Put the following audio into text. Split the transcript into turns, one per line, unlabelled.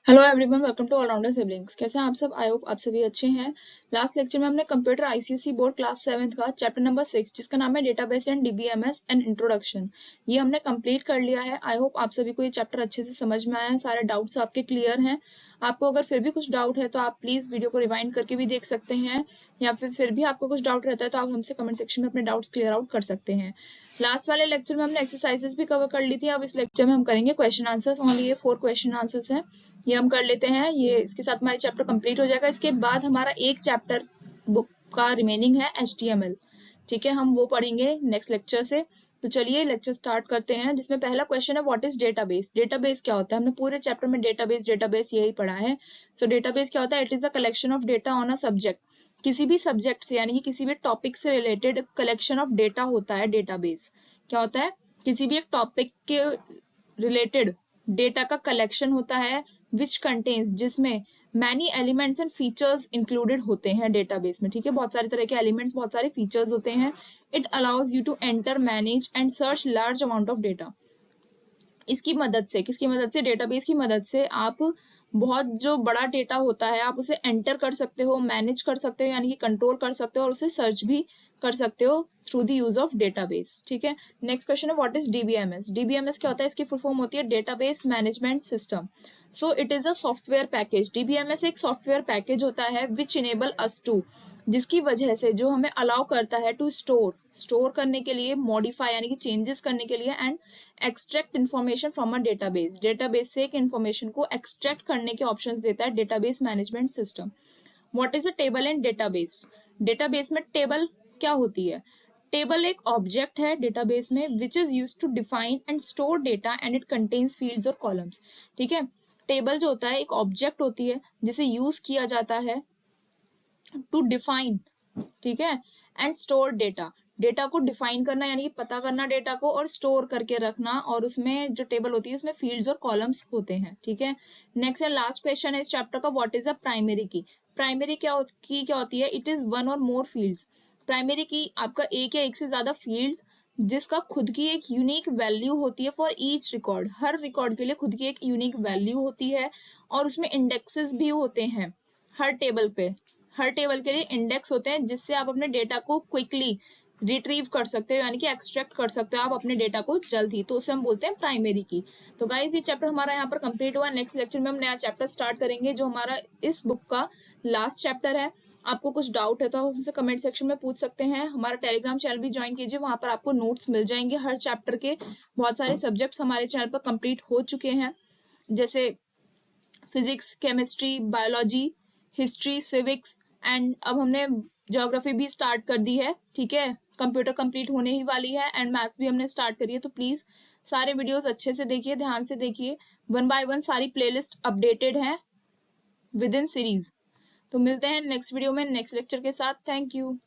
Hello everyone, welcome to allrounder siblings. कैसे हैं आप सब? आई होप आप सभी अच्छे हैं। लास्ट लेक्चर में हमने कंप्यूटर आईसीएसई बोर्ड क्लास 7 का चैप्टर नंबर 6 जिसका नाम है database and DBMS and introduction, ये हमने कंप्लीट कर लिया है। आई होप आप सभी को ये चैप्टर अच्छे से समझ में आया है, सारे डाउट्स आपके क्लियर हैं। आपको अगर फिर भी कुछ डाउट है तो आप प्लीज वीडियो को रिवाइंड करके भी देख सकते हैं, या फिर भी आपको कुछ डाउट रहता है तो आप हमसे कमेंट सेक्शन में अपने डाउट्स क्लियर आउट कर सकते हैं। लास्ट वाले लेक्चर में हमने एक्सरसाइजेस भी कवर कर ली थी। अब इस लेक्चर में हम करेंगे क्वेश्चन आंसर्स। ओनली ये 4 क्वेश्चन आंसर्स हैं, ये हम कर लेते हैं। ये इसके साथ हमारा चैप्टर कंप्लीट हो जाएगा। इसके बाद हमारा एक चैप्टर बुक का रिमेनिंग है HTML। ठीक है, हम वो पढ़ेंगे नेक्स्ट लेक्चर से। तो चलिए लेक्चर स्टार्ट करते हैं, जिसमें पहला क्वेश्चन है व्हाट इज डेटाबेस। डेटाबेस क्या होता है? हमने पूरे चैप्टर में डेटाबेस यही पढ़ा है। सो डेटाबेस क्या होता है? It is a collection of data on a subject. किसी भी सब्जेक्ट से यानी कि किसी भी टॉपिक से रिलेटेड कलेक्शन ऑफ डेटा होता है डेटाबेस। क्या होता है? किसी भी एक टॉपिक के रिलेटेड डेटा का कलेक्शन होता है विच कंटेन्स, जिसमें many elements and features included होते हैं डेटाबेस में। ठीक है, बहुत सारे तरह के एलिमेंट्स, बहुत सारे फीचर्स होते हैं। It allows you to enter, manage and search large amount of data. इसकी मदद से, किसकी मदद से? डेटाबेस की मदद से आप बहुत जो बड़ा डेटा होता है आप उसे एंटर कर सकते हो, मैनेज कर सकते हो यानी कि कंट्रोल कर सकते हो, और उसे सर्च भी कर सकते हो through the use of database. ठीक है, नेक्स्ट क्वेश्चन है व्हाट इज डीबीएमएस। डीबीएमएस क्या होता है? इसकी फुल फॉर्म होती है database management system. So it is a software package. DBMS एक सॉफ्टवेयर पैकेज होता है विच इनेबल अस टू, जिसकी वजह से, जो हमें अलाउ करता है टू स्टोर करने के लिए, मॉडिफाई यानी कि चेंजेस करने के लिए, and extract information from a database. Database से एक इन्फॉर्मेशन को एक्सट्रैक्ट करने के ऑप्शंस देता है database management system. What is a table in database. डेटाबेस में टेबल क्या होती है? टेबल एक ऑब्जेक्ट है डेटाबेस में which is used to define and store data and it contains fields और कॉलम्स। ठीक है, टेबल जो होता है एक ऑब्जेक्ट होती है जिसे यूज किया जाता है टू डिफाइन, ठीक है, एंड स्टोर डेटा। डेटा को डिफाइन करना यानी कि पता करना डेटा को, और स्टोर करके रखना, और उसमें जो टेबल होती है उसमें फील्ड्स और कॉलम्स होते हैं। ठीक है, नेक्स्ट एंड लास्ट क्वेश्चन है इस चैप्टर का व्हाट इज अ प्राइमरी की। प्राइमरी क्या होती है? इट इज वन और मोर फील्ड्स। प्राइमरी की आपका एक या एक से ज्यादा फील्ड्स जिसका खुद की एक यूनिक वैल्यू होती है for each record. Her record के लिए खुद की एक यूनिक वैल्यू होती है, और उसमें इंडेक्सेस भी होते हैं। हर टेबल पे, हर टेबल के लिए इंडेक्स होते हैं जिससे आप अपने डेटा को क्विकली रिट्रीव कर सकते हो यानी कि एक्सट्रैक्ट कर सकते हो आप अपने डेटा को जल्द ही। तो उसे हम बोलते हैं प्राइमरी की। तो गाइज ये चैप्टर हमारा यहाँ पर कंप्लीट हुआ। नेक्स्ट लेक्चर में हम नया चैप्टर स्टार्ट करेंगे जो हमारा इस बुक का लास्ट चैप्टर है। आपको कुछ डाउट है तो आप हमसे कमेंट सेक्शन में पूछ सकते हैं। हमारा टेलीग्राम चैनल भी ज्वाइन कीजिए, वहां पर आपको नोट्स मिल जाएंगे हर चैप्टर के। बहुत सारे सब्जेक्ट्स हमारे चैनल पर कंप्लीट हो चुके हैं, जैसे physics, chemistry, biology, history, civics, and अब हमने ज्योग्राफी भी स्टार्ट कर दी है। ठीक है, कंप्यूटर कंप्लीट होने ही वाली है, एंड मैथ्स भी हमने स्टार्ट करी है। तो प्लीज सारे वीडियोस अच्छे से देखिए, ध्यान से देखिए। वन बाय वन सारी प्लेलिस्ट अपडेटेड हैं विद इन सीरीज। तो मिलते हैं नेक्स्ट वीडियो में नेक्स्ट लेक्चर के साथ। Thank you.